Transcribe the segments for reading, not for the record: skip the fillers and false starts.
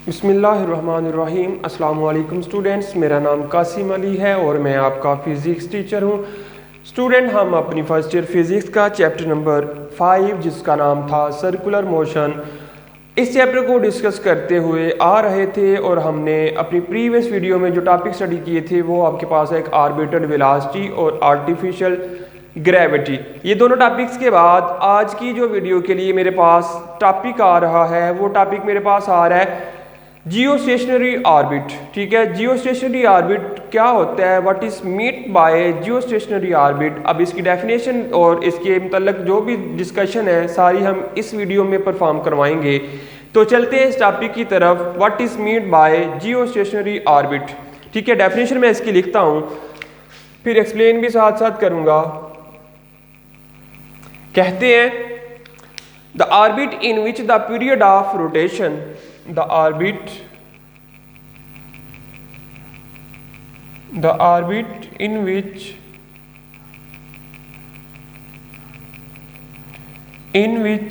बिस्मिल्लाहिर्रहमानिर्रहीम। अस्सलाम वालेकुम स्टूडेंट्स, मेरा नाम कासिम अली है और मैं आपका फ़िज़िक्स टीचर हूँ। स्टूडेंट, हम अपनी फर्स्ट ईयर फिज़िक्स का चैप्टर नंबर 5 जिसका नाम था सर्कुलर मोशन, इस चैप्टर को डिस्कस करते हुए आ रहे थे और हमने अपनी प्रीवियस वीडियो में जो टॉपिक स्टडी किए थे वो आपके पास एक आर्बिटल वेलोसिटी और आर्टिफिशियल ग्रेविटी। ये दोनों टॉपिक्स के बाद आज की जो वीडियो के लिए मेरे पास टॉपिक आ रहा है वो टॉपिक मेरे पास आ रहा है जियो स्टेशनरी ऑर्बिट। ठीक है, जियो स्टेशनरी ऑर्बिट क्या होता है, what is meant by geostationary orbit. अब इसकी डेफिनेशन और इसके मतलब जो भी डिस्कशन है सारी हम इस वीडियो में परफॉर्म करवाएंगे। तो चलते हैं इस टॉपिक की तरफ, what is meant by geostationary orbit. ठीक है, डेफिनेशन मैं इसकी लिखता हूं फिर एक्सप्लेन भी साथ साथ करूंगा। कहते हैं the orbit in which the period of rotation, the orbit in which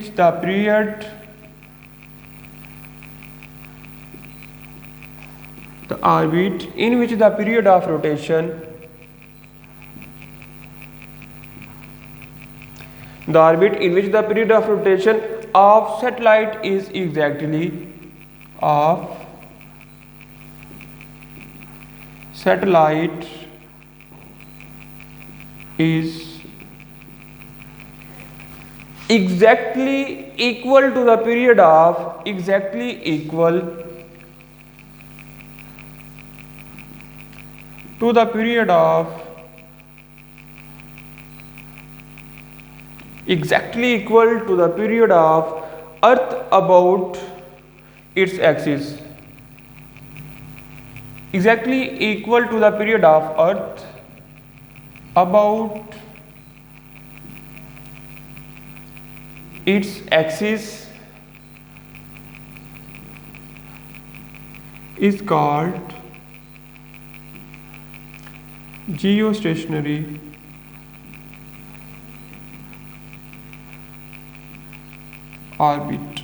the period of rotation of satellite is exactly equal to the period of Earth about its axis. Exactly equal to the period of Earth about its axis is called geostationary orbit.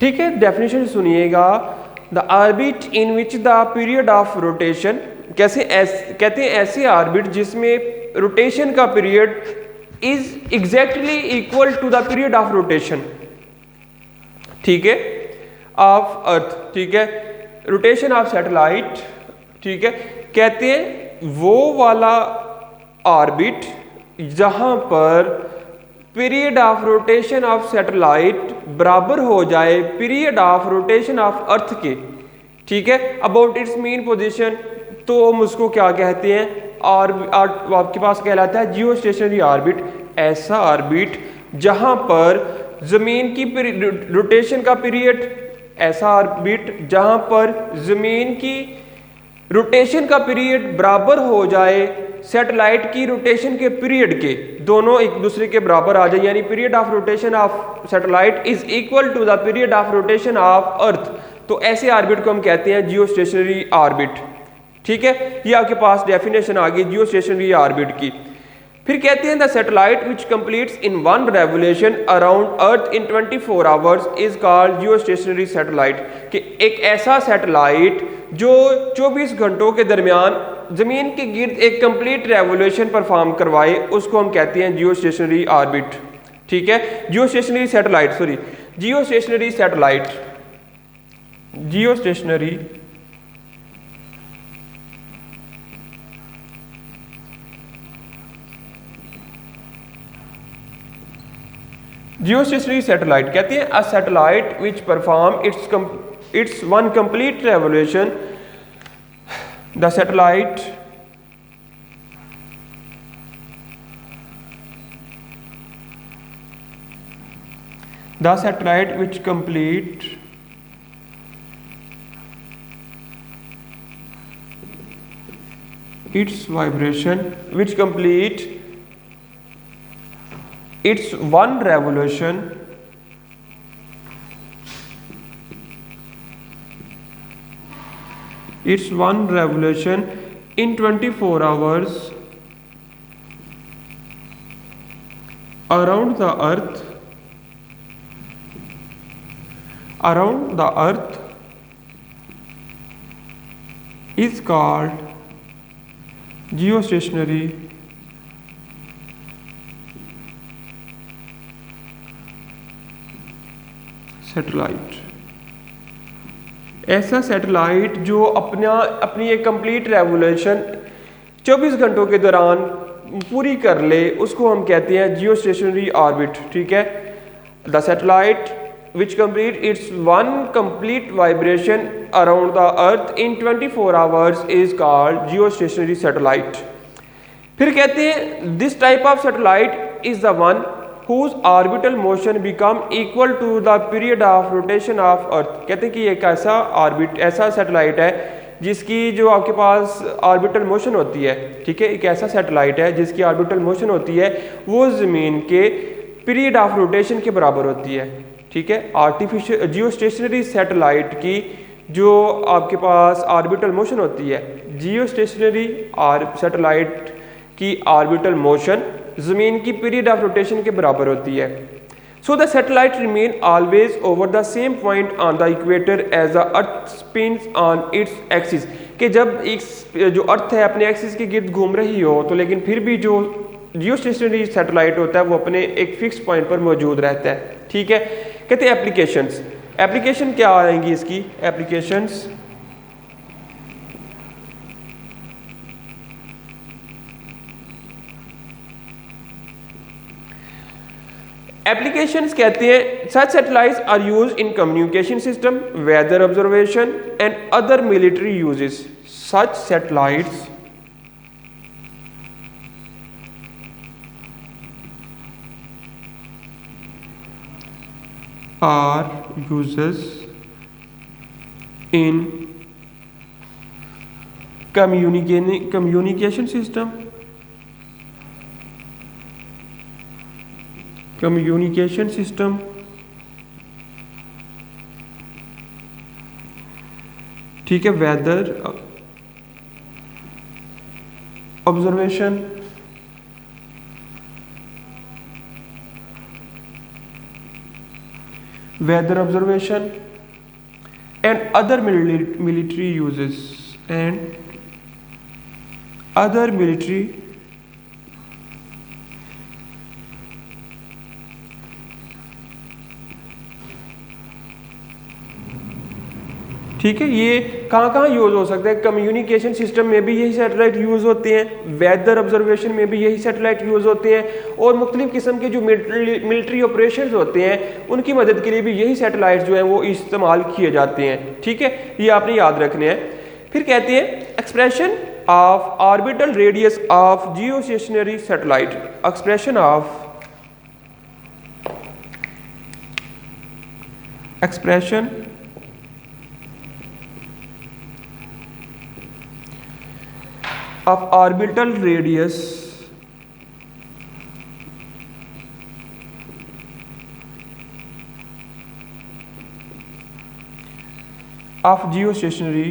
ठीक है, definition सुनिएगा। The orbit in which the period of rotation, कहते हैं ऐसे orbit जिसमें rotation का period is exactly equal to the period of rotation, ठीक है, ऑफ अर्थ। ठीक है, रोटेशन ऑफ सैटेलाइट। ठीक है, कहते हैं वो वाला ऑर्बिट जहां पर period of rotation of satellite बराबर हो जाए पीरियड ऑफ रोटेशन ऑफ अर्थ के। ठीक है, अबाउट इट्स मीन पोजीशन, तो हम उसको क्या कहते हैं, और आपके पास कहलाता है जियो स्टेशनरी ऑर्बिट। ऐसा ऑर्बिट जहां पर जमीन की रोटेशन का पीरियड, ऐसा ऑर्बिट जहां पर जमीन की रोटेशन का पीरियड बराबर हो जाए सैटेलाइट की रोटेशन के पीरियड के, दोनों एक दूसरे के बराबर आ जाए, यानी period of rotation of satellite is equal to the period of rotation of earth. तो ऐसे ऑर्बिट को हम कहते हैं जियो स्टेशनरी ऑर्बिट। ठीक है, ये आपके पास डेफिनेशन आ गई जियो स्टेशनरी ऑर्बिट की। फिर कहते हैं the satellite which completes in one revolution around earth in 24 hours is called Jio stationery satellite. कि एक ऐसा सैटेलाइट जो 24 घंटों के दरमियान जमीन के गिर्द एक कंप्लीट रेवोल्यूशन परफॉर्म करवाए उसको हम कहते हैं जियो स्टेशनरी ऑर्बिट। ठीक है, जियो स्टेशनरी सैटेलाइट जियो स्टेशनरी सैटेलाइट कहते हैं a satellite which perform it's one complete revolution. The satellite which complete its vibration, which complete its one revolution its one revolution in 24 hours around the earth around the earth is called geostationary satellite. ऐसा satellite जो अपनी एक complete revolution 24 घंटों के दौरान पूरी कर ले उसको हम कहते हैं जियो स्टेशनरी ऑर्बिट। ठीक है, the satellite which complete it's one complete vibration around the earth in 24 hours is called Jio stationery satellite. फिर कहते हैं this type of satellite is the one whose orbital motion become equal to the period of rotation of earth। कहते हैं कि एक ऐसा satellite है जिसकी जो आपके पास ऑर्बिटल मोशन होती है, ठीक है, एक ऐसा सैटेलाइट है जिसकी ऑर्बिटल मोशन होती है वो ज़मीन के पीरियड ऑफ रोटेशन के बराबर होती है। ठीक है, आर्टिफिशियल जियो स्टेशनरी सैटेलाइट की जो आपके पास ऑर्बिटल मोशन होती है, जियो स्टेशनरी सैटेलाइट की ऑर्बिटल मोशन ज़मीन की पीरियड ऑफ रोटेशन के बराबर होती है। So the satellite remain always over the same point on the equator as the earth spins on its axis. कि जब एक जो अर्थ है अपने एक्सिस के गिर्द घूम रही हो तो लेकिन फिर भी जो जियो स्टेशनरी सैटेलाइट होता है वो अपने एक फिक्स पॉइंट पर मौजूद रहता है। ठीक है, कहते हैं एप्लीकेशंस। एप्लीकेशन क्या आएंगी इसकी एप्लीकेशंस? एप्लीकेशंस कहते हैं such satellites are used in communication system, weather observation and other military uses. Such satellites are uses in communication system, communication system, ठीक है, weather observation, weather observation and other military uses and other military ठीक है। ये कहाँ कहाँ use हो सकता है? कम्युनिकेशन सिस्टम में भी यही सैटेलाइट यूज़ होते हैं, वेदर ऑब्जर्वेशन में भी यही सैटेलाइट यूज़ होते हैं और मुख्तलिफ किस्म के जो मिलिट्री ऑपरेशंस होते हैं उनकी मदद के लिए भी यही सैटेलाइट जो हैं वो इस्तेमाल किए जाते हैं। ठीक है, ये आपने याद रखने हैं। फिर कहते हैं expression of orbital radius of geostationary satellite. Expression of of orbital radius of geostationary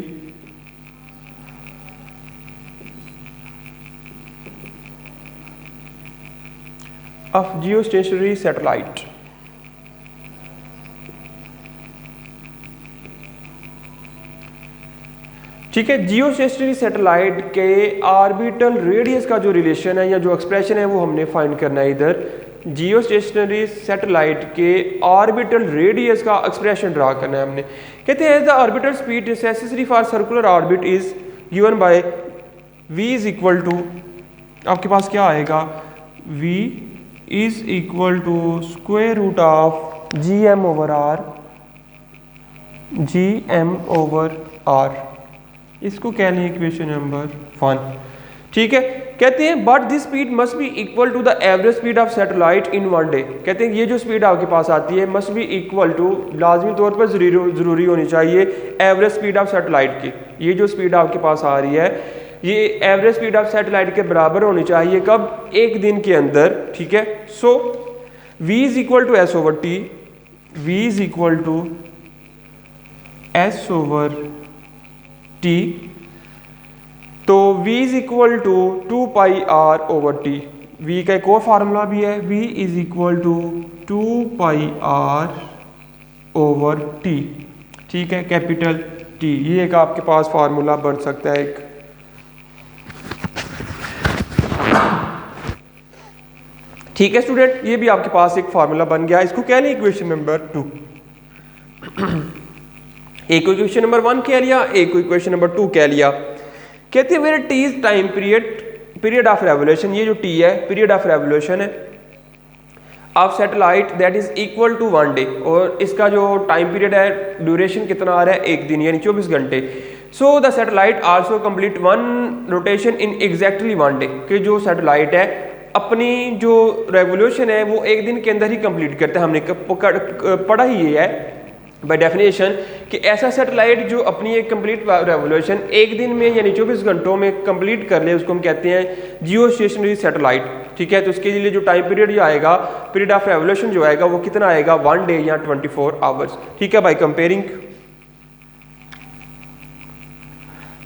satellite। ठीक है, जियो स्टेशनरी सैटेलाइट के ऑर्बिटल रेडियस का जो रिलेशन है या जो एक्सप्रेशन है वो हमने फाइंड करना है। इधर जियो स्टेशनरी सैटेलाइट के ऑर्बिटल रेडियस का एक्सप्रेशन ड्रा करना है हमने। कहते हैं the orbital speed necessary for circular orbit is given by v is equal to, आपके पास क्या आएगा, v is equal to square root of gm over r। इसको कह लें इक्वेशन नंबर 1। ठीक है, कहते हैं but this speed must be equal to the average speed of satellite in one day. कहते हैं ये जो स्पीड आपके पास आती है मस्ट बी इक्वल टू, लाजमी तौर पर ज़रूरी होनी चाहिए एवरेज स्पीड ऑफ सैटेलाइट की। ये जो स्पीड आपके पास आ रही है ये एवरेज स्पीड ऑफ सैटेलाइट के बराबर होनी चाहिए। कब? एक दिन के अंदर। ठीक है, so v is equal to S over T, v is equal to S over T, तो v is equal to 2 pi r over T. v का एक और फार्मूला भी है, v is equal to 2 pi r over T, ठीक है, capital T. ये एक आपके पास फार्मूला बन सकता है एक। ठीक है स्टूडेंट, ये भी आपके पास एक फार्मूला बन गया। इसको कह लिया इक्वेशन नंबर 2। एक को इक्वेशन नंबर 1 कह लिया, एक को इक्वेशन नंबर 2 कह लिया। कहते हैं where T is time period of revolution, ये जो टी है पीरियड ऑफ रेवोल्यूशन है of satellite that is equal to 1 day, और इसका जो टाइम पीरियड है ड्यूरेशन कितना आ रहा है, 1 दिन यानी 24 घंटे। सो the satellite also complete 1 rotation in exactly 1 day, कि जो सैटेलाइट है अपनी जो रेवोल्यूशन है वो 1 दिन के अंदर ही कंप्लीट करता है। हमने पढ़ा ही ये है बाय डेफिनेशन कि ऐसा सैटेलाइट जो अपनी एक कंप्लीट रेवोल्यूशन 1 दिन में यानी 24 घंटों में कंप्लीट कर ले, उसको हम कहते हैं जियो स्टेशनरी सैटेलाइट। ठीक है, तो उसके लिए जो टाइम पीरियड जो आएगा, पीरियड ऑफ रेवोल्यूशन जो आएगा वो कितना आएगा, 1 डे या 24 आवर्स। ठीक है, बाय कंपेयरिंग,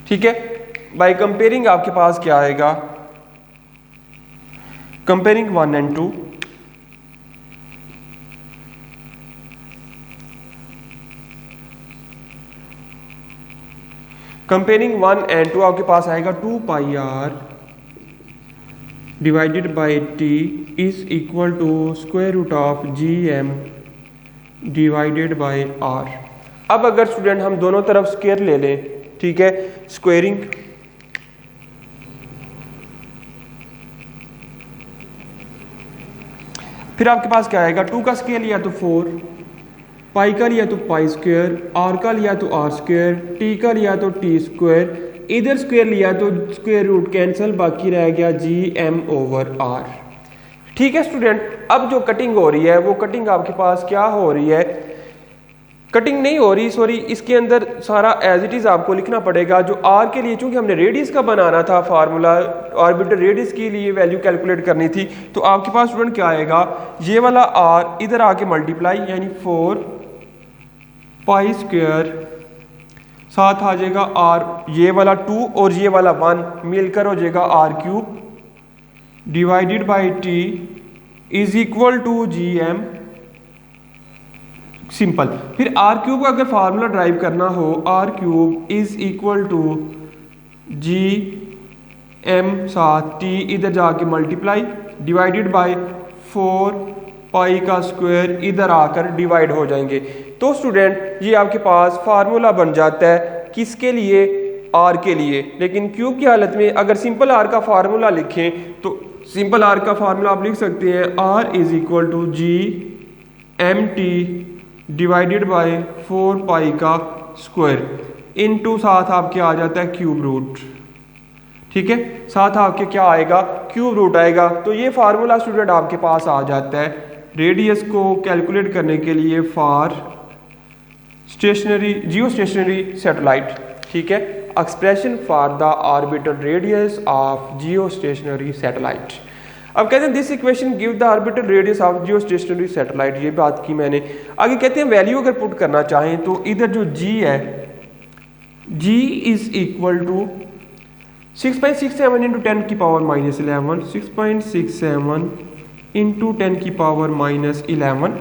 ठीक है, बाय कंपेयरिंग आपके पास क्या आएगा, कंपेयरिंग 1 and 2, कंपेयरिंग 1 and 2 आपके पास आएगा 2 pi r divided by T is equal to square root of g m divided by r. अब अगर स्टूडेंट हम दोनों तरफ स्क्वायर ले लें, ठीक है, स्क्वेयरिंग, फिर आपके पास क्या आएगा, 2 का स्क्वायर लिया तो 4, पाई का लिया तो पाई स्क्वायर, आर का लिया तो आर स्क्वायर, टी का लिया तो टी स्क्वायर, इधर स्क्वायर लिया तो स्क्वायर रूट कैंसिल, बाकी रह गया जी एम ओवर आर। ठीक है स्टूडेंट, अब जो कटिंग हो रही है वो कटिंग आपके पास क्या हो रही है, कटिंग नहीं हो रही, सॉरी, इसके अंदर सारा एज इट इज आपको लिखना पड़ेगा। जो आर के लिए, चूंकि हमने रेडियस का बनाना था फार्मूला, ऑर्बिटल रेडियस के लिए वैल्यू कैलकुलेट करनी थी, तो आपके पास स्टूडेंट क्या आएगा, ये वाला आर इधर आके मल्टीप्लाई यानी 4 पाई स्क्वायर, साथ आ जाएगा आर, ये वाला 2 और ये वाला 1 मिलकर हो जाएगा R cube divided by T is equal to G M, simple. फिर आर क्यूब का अगर फार्मूला ड्राइव करना हो, R cube is equal to G M साथ टी इधर जाके मल्टीप्लाई डिवाइडेड बाय 4 पाई का स्क्वायर इधर आकर डिवाइड हो जाएंगे। तो स्टूडेंट ये आपके पास फार्मूला बन जाता है किसके लिए, आर के लिए। लेकिन क्यूब की हालत में अगर सिंपल आर का फार्मूला लिखें तो सिंपल आर का फार्मूला आप लिख सकते हैं, R is equal to G M T divided by 4 pi का स्क्वायर इनटू साथ आपके आ जाता है क्यूब रूट। ठीक है, साथ आपके क्या आएगा, क्यूब रूट आएगा। तो ये फार्मूला स्टूडेंट आपके पास आ जाता है रेडियस को कैलकुलेट करने के लिए for stationary, geostationary satellite. ठीक है, expression for the orbital radius of geostationary satellite. अब कहते हैं this equation give the orbital radius of geostationary satellite, ये बात की मैंने। आगे कहते हैं वैल्यू अगर पुट करना चाहें तो इधर जो g है, g is equal to 6.67 into 10 की पावर माइनस 11, 6.67 इंटू 10 की पावर माइनस 11।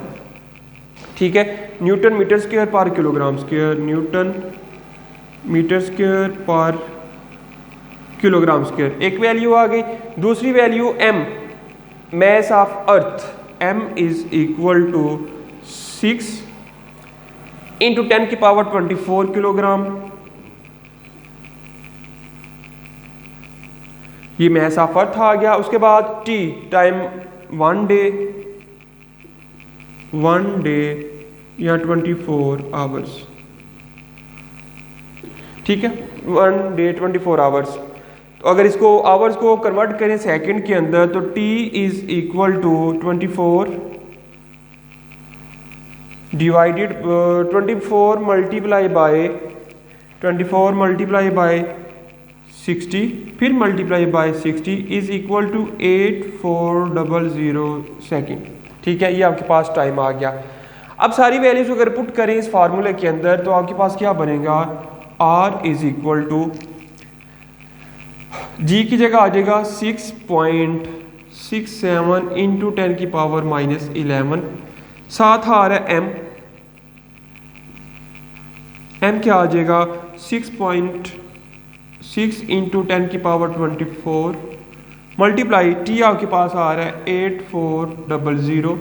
ठीक है, newton metre square per kilogram square, newton metre square per kilogram square, एक वैल्यू आ गई। दूसरी value m, mass of earth, m is equal to 6 into 10 की power 24 kilogram, ये मैस ऑफ अर्थ आ गया। उसके बाद t टाइम 1 डे या 24 आवर्स। ठीक है, 1 डे 24 आवर्स। तो अगर इसको आवर्स को कन्वर्ट करें सेकंड के अंदर तो t is equal to 24 divided 24 multiply by 60 फिर multiply by 60 is equal to 8400 second. ठीक है, ये आपके पास टाइम आ गया। अब सारी वैल्यूज अगर पुट करें इस फार्मूले के अंदर तो आपके पास क्या बनेगा, r is equal to g की जगह आ जाएगा 6.67 इंटू 10 की पावर माइनस 11, साथ आ रहा है m, m क्या आ जाएगा 6.6 इंटू 10⁻24 मल्टीप्लाई t आपके पास आ रहा है 8400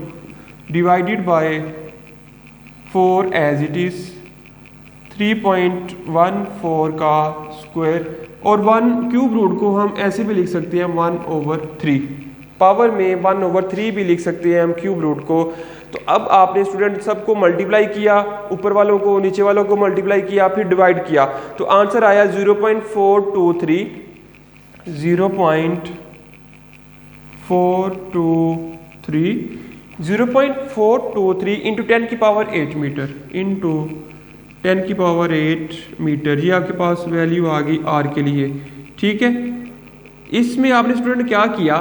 divided by 4 as it is 3.14 का स्क्वायर और 1 क्यूब रूट को हम ऐसे भी लिख सकते हैं 1/3 पावर में 1/3 भी लिख सकते हैं हम क्यूब रूट को। तो अब आपने स्टूडेंट सबको मल्टीप्लाई किया, ऊपर वालों को नीचे वालों को मल्टीप्लाई किया, फिर डिवाइड किया, तो आंसर आया 0.423 इंटू 10⁸ मीटर इंटू 10⁸ मीटर। ये आपके पास वैल्यू आ गई आर के लिए, ठीक है। इसमें आपने स्टूडेंट क्या किया,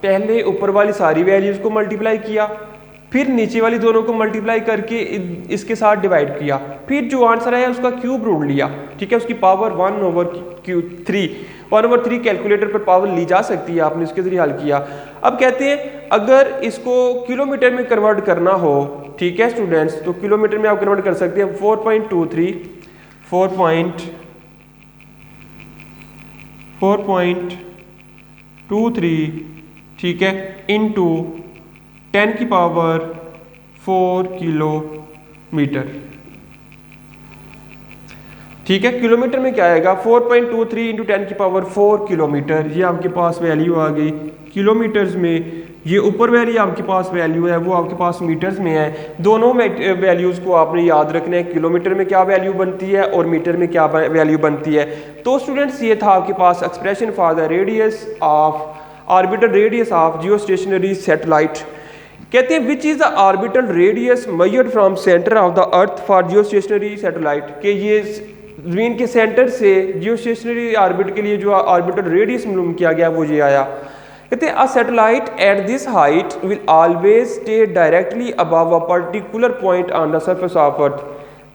पहले ऊपर वाली सारी वैल्यूज को मल्टीप्लाई किया, फिर नीचे वाली दोनों को मल्टीप्लाई करके इसके साथ डिवाइड किया, फिर जो आंसर आया उसका क्यूब रूट लिया, ठीक है। उसकी पावर 1/3 कैलकुलेटर पर पावर ली जा सकती है, आपने इसके जरिए हल किया। अब कहते हैं अगर इसको किलोमीटर में कन्वर्ट करना हो, ठीक है स्टूडेंट्स, तो किलोमीटर में आप कन्वर्ट कर सकते हैं 4.23 ठीक है इंटू 10⁻4 किलोमीटर, ठीक है। किलोमीटर में क्या आएगा 4.23 इंटू 10⁻4 किलोमीटर, ये आपके पास वैल्यू आ गई किलोमीटर्स में। ये ऊपर वाली आपके पास वैल्यू है वो आपके पास मीटर्स में है। दोनों वैल्यूज़ को आपने याद रखना है, किलोमीटर में क्या वैल्यू बनती है और मीटर में क्या वैल्यू बनती है। तो स्टूडेंट्स ये था आपके पास expression for the radius of orbital radius of geostationary satellite. कहते हैं which is the orbital radius measured from centre of the earth for geostationary satellite, कि ये ज़मीन के सेंटर से जियोस्टेशनरी ऑर्बिट के लिए जो ऑर्बिटल रेडियस मालूम किया गया वो ये आया। कहते हैं a satellite at this height will always stay directly above a particular point on the surface of earth.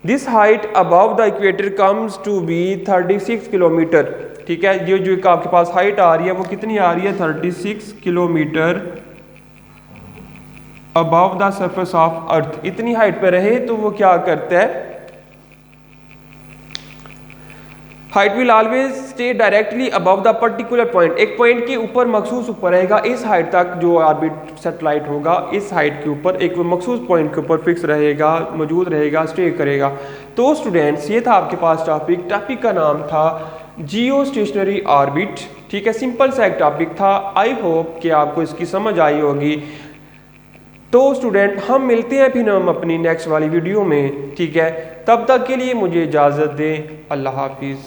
This height above the equator comes to be 36 kilometre, ठीक है। जो जो आपके पास हाइट आ रही है वो कितनी आ रही है 36 kilometre above the surface of अर्थ। इतनी हाइट पे रहे तो वो क्या करता है, height will always stay directly above the particular point, एक पॉइंट के ऊपर मखसूस ऊपर रहेगा। इस हाइट तक जो ऑर्बिट सैटेलाइट होगा इस हाइट के ऊपर एक मखसूस पॉइंट के ऊपर फिक्स रहेगा, मौजूद रहेगा, स्टे करेगा। तो स्टूडेंट्स ये था आपके पास टॉपिक का नाम था जियो स्टेशनरी ऑर्बिट, ठीक है। सिंपल सा एक टॉपिक था। आई होप कि आपको इसकी समझ आई होगी। तो स्टूडेंट हम मिलते हैं फिर हम अपनी नेक्स्ट वाली वीडियो में, ठीक है। तब तक के लिए मुझे इजाज़त दें, अल्लाह हाफिज़।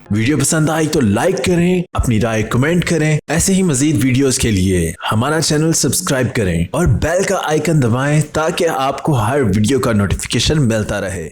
वीडियो पसंद आई तो लाइक करें, अपनी राय कमेंट करें। ऐसे ही मजीद वीडियोस के लिए हमारा चैनल सब्सक्राइब करें और बेल का आइकन दबाएं ताकि आपको हर वीडियो का नोटिफिकेशन मिलता रहे।